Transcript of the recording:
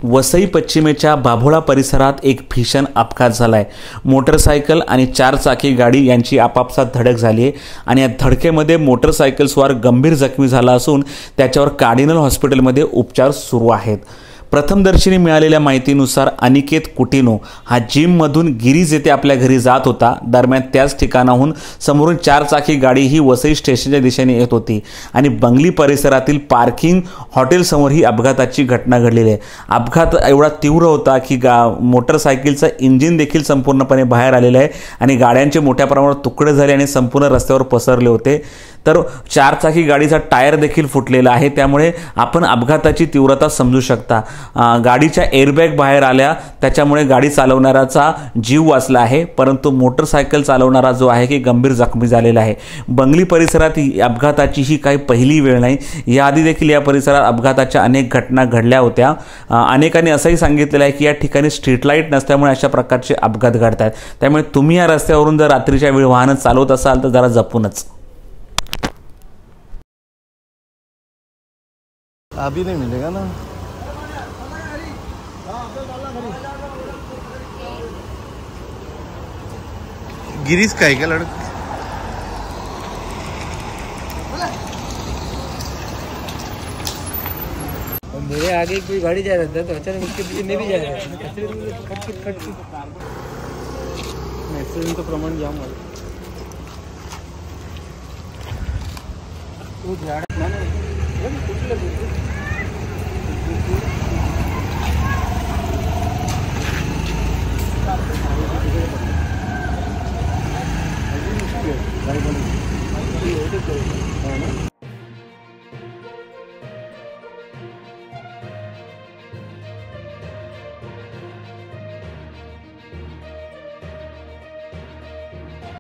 वसई पश्चिमेच्या बाभोळा परिसरात एक भीषण अपघात झाला आहे। मोटरसायकल आणि 4 चाकी गाडी यांची आपापसात धडक झाली आहे आणि या धडकेमध्ये मोटरसायकलस्वार गंभीर जखमी झाला असून त्याच्यावर कार्डिनल हॉस्पिटलमध्ये उपचार सुरू आहेत। प्रथमदर्शनी मिळालेल्या माहितीनुसार अनिकेत कुटिनो हा जिममधून गिरीज येथे आपल्या घरी जात होता। दरम्यान त्याच ठिकाणाहून समोरून 4 चाकी गाडी ही वसई स्टेशनच्या दिशेने येत होती आणि बंगली परिसरातील पार्किंग हॉटेलसमोर ही अपघाताची घटना घडलेली आहे। अपघात एवढा तीव्र होता की मोटरसायकलचं इंजिन देखील संपूर्णपणे बाहेर आलेलं आहे आणि गाड्यांचे मोठ्या प्रमाणात तुकडे झाले आणि संपूर्ण रस्त्यावर पसरले होते। तर 4 चाकी गाडीचा टायर देखील फुटलेला आहे। त्यामुळे आपण अपघाताची तीव्रता समजू शकता। गाडीच्या एअरबॅग बाहेर आल्या, त्याच्यामुळे गाडी चालवणाऱ्याचा जीव वाचला आहे, परंतु मोटरसायकल चालवणारा जो आहे की गंभीर जखमी झालेला आहे। बंगली परिसरात अपघाताची ही काही पहिली वेळ नाही। याआधी देखील या परिसरात अपघाताच्या अनेक घटना घडल्या होत्या। अनेकांनी असंही सांगितलेलं आहे की या ठिकाणी स्ट्रीट लाईट नसल्यामुळे अशा प्रकारचे अपघात घडतात। त्यामुळे तुम्ही या रस्त्यावरून जर रात्रीच्या वेळी वाहन चालवत असाल तर जरा जपूनच। अभी नहीं मिलेगा ना। गिरीश का है क्या लड़का? मेरे आगे कोई गाड़ी जा रहा था तो अचानक उसके पीछे मैं भी जा रहा था। एक्सीडेंट तो प्रमाण जाम हो गया।